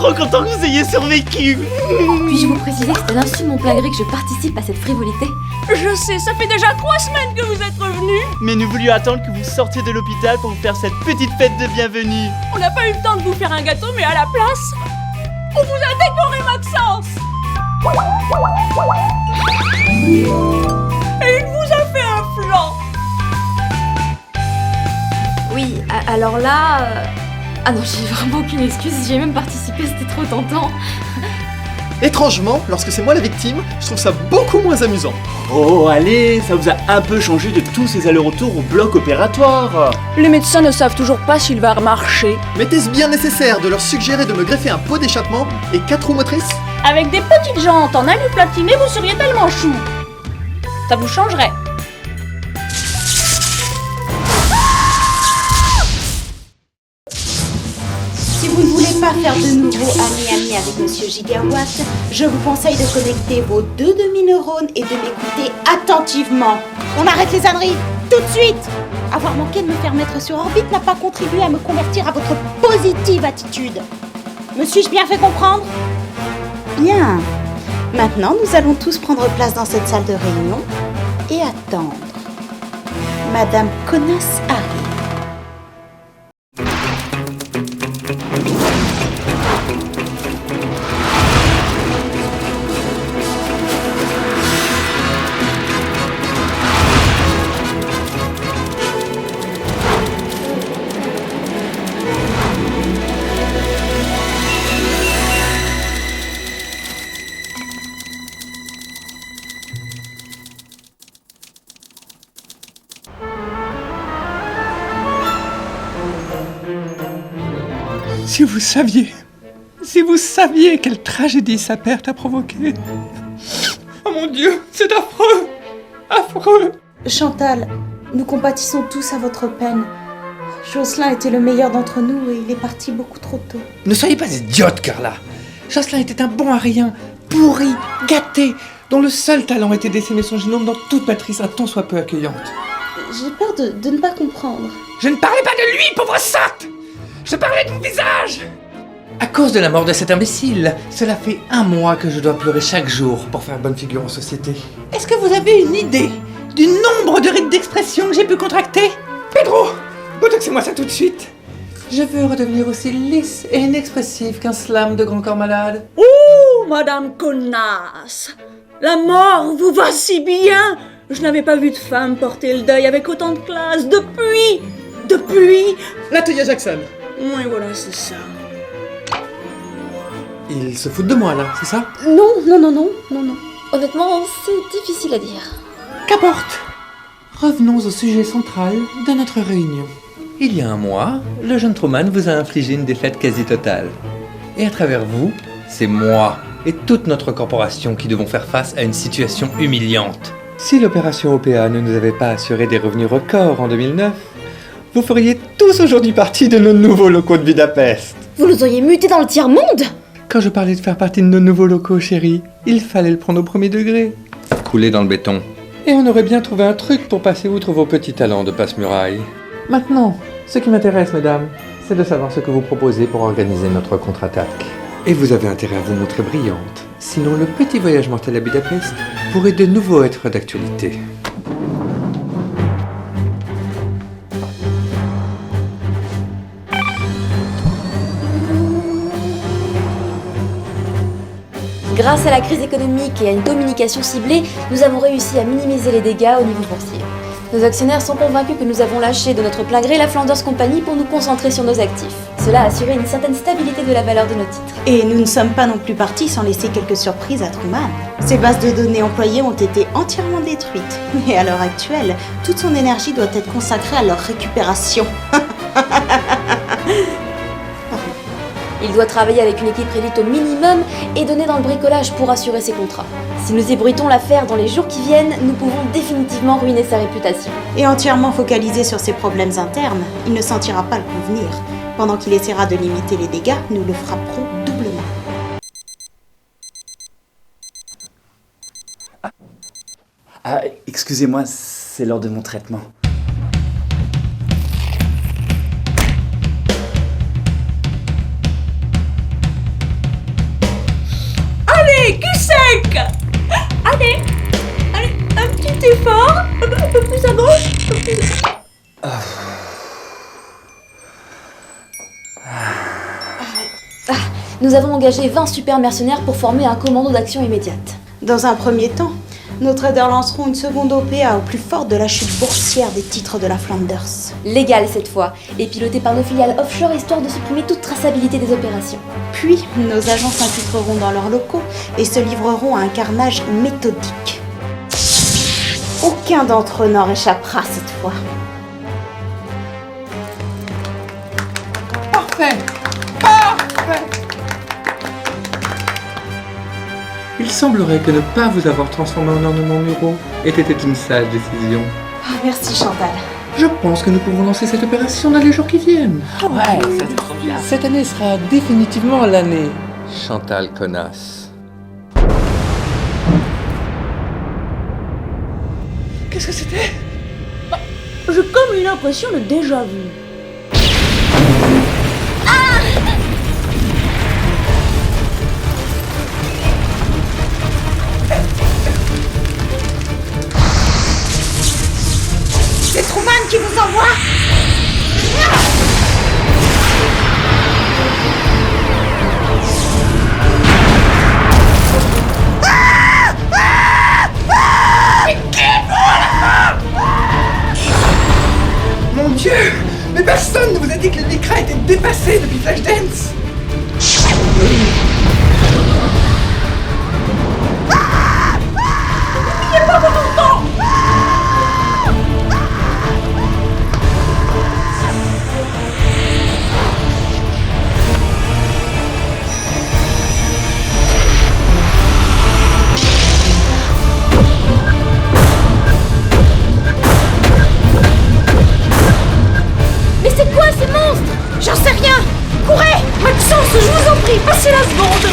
trop content que vous ayez survécu. Puis-je vous préciser que c'est à l'insu de mon plein gré que je participe à cette frivolité? Je sais, ça fait déjà 3 semaines que vous êtes revenu. Mais nous voulions attendre que vous sortiez de l'hôpital pour vous faire cette petite fête de bienvenue. On n'a pas eu le temps de vous faire un gâteau, mais à la place, on vous a décoré Maxence. Et il vous a fait un flan. Oui, alors là... Ah non, j'ai vraiment aucune excuse, j'y ai même participé, c'était trop tentant. Étrangement, lorsque c'est moi la victime, je trouve ça beaucoup moins amusant. Oh allez, ça vous a un peu changé de tous ces allers-retours au bloc opératoire. Les médecins ne savent toujours pas s'il va remarcher. Mais était-ce bien nécessaire de leur suggérer de me greffer un pot d'échappement et 4 roues motrices? Avec des petites jantes en alu platiné, vous seriez tellement chou. Ça vous changerait. Si vous ne voulez pas faire de nouveau ami avec Monsieur Gigawatt, je vous conseille de connecter vos 2 demi-neurones et de m'écouter attentivement. On arrête les âneries, tout de suite. Avoir manqué de me faire mettre sur orbite n'a pas contribué à me convertir à votre positive attitude. Me suis-je bien fait comprendre? Bien. Maintenant, nous allons tous prendre place dans cette salle de réunion et attendre. Madame Connasse arrive. Si vous saviez quelle tragédie sa perte a provoquée. Oh mon Dieu, c'est affreux, affreux. Chantal, nous compatissons tous à votre peine. Jocelyn était le meilleur d'entre nous et il est parti beaucoup trop tôt. Ne soyez pas idiote, Carla. Jocelyn était un bon à rien, pourri, gâté, dont le seul talent était d'essaimer son génome dans toute matrice un tant soit peu accueillante. J'ai peur de ne pas comprendre. Je ne parlais pas de lui, pauvre sotte. Je parlais de mon visage. À cause de la mort de cet imbécile, cela fait 1 mois que je dois pleurer chaque jour pour faire bonne figure en société. Est-ce que vous avez une idée du nombre de rides d'expression que j'ai pu contracter? Pedro, botoxez-moi ça tout de suite. Je veux redevenir aussi lisse et inexpressive qu'un slam de grand corps malade. Ouh, Madame Connasse, la mort vous va si bien. Je n'avais pas vu de femme porter le deuil avec autant de classe depuis... L'atelier Jackson. Oui, voilà, c'est ça. Il se fout de moi là, c'est ça? Non. Honnêtement, c'est difficile à dire. Qu'importe. Revenons au sujet central de notre réunion. Il y a 1 mois, le jeune Truman vous a infligé une défaite quasi totale. Et à travers vous, c'est moi et toute notre corporation qui devons faire face à une situation humiliante. Si l'opération OPA ne nous avait pas assuré des revenus records en 2009, vous feriez tous aujourd'hui partie de nos nouveaux locaux de Budapest. Vous nous auriez mutés dans le tiers-monde? Quand je parlais de faire partie de nos nouveaux locaux, chérie, il fallait le prendre au premier degré. Couler dans le béton. Et on aurait bien trouvé un truc pour passer outre vos petits talents de passe-muraille. Maintenant, ce qui m'intéresse, mesdames, c'est de savoir ce que vous proposez pour organiser notre contre-attaque. Et vous avez intérêt à vous montrer brillante. Sinon, le petit voyage mortel à Budapest pourrait de nouveau être d'actualité. Grâce à la crise économique et à une communication ciblée, nous avons réussi à minimiser les dégâts au niveau boursier. Nos actionnaires sont convaincus que nous avons lâché de notre plein gré la Flanders Company pour nous concentrer sur nos actifs. Cela a assuré une certaine stabilité de la valeur de nos titres. Et nous ne sommes pas non plus partis sans laisser quelques surprises à Truman. Ses bases de données employées ont été entièrement détruites. Et à l'heure actuelle, toute son énergie doit être consacrée à leur récupération. Il doit travailler avec une équipe réduite au minimum et donner dans le bricolage pour assurer ses contrats. Si nous ébruitons l'affaire dans les jours qui viennent, nous pouvons définitivement ruiner sa réputation. Et entièrement focalisé sur ses problèmes internes, il ne sentira pas le coup venir. Pendant qu'il essaiera de limiter les dégâts, nous le frapperons doublement. Ah, excusez-moi, c'est l'heure de mon traitement. Allez, un petit effort. Un peu plus à gauche. Un peu plus... Nous avons engagé 20 super mercenaires pour former un commando d'action immédiate. Dans un premier temps, nos traders lanceront une seconde OPA au plus fort de la chute boursière des titres de la Flanders. Légale cette fois, et pilotée par nos filiales offshore histoire de supprimer toute traçabilité des opérations. Puis, nos agents s'infiltreront dans leurs locaux et se livreront à un carnage méthodique. Aucun d'entre eux n'en réchappera cette fois. Parfait! Parfait! Il semblerait que ne pas vous avoir transformé en ornement muraux était une sage décision. Ah, merci Chantal. Je pense que nous pouvons lancer cette opération dans les jours qui viennent. Ouais, ça c'est trop bien. Cette année sera définitivement l'année. Chantal connasse. Qu'est-ce que c'était? J'ai comme une impression de déjà-vu. C'est Truman qui vous envoie! Mon Dieu! Mais personne ne vous a dit que les Lycra étaient dépassés depuis Flashdance! Mais c'est quoi ces monstres? J'en sais rien! Courez! Maxence, je vous en prie, passez la seconde!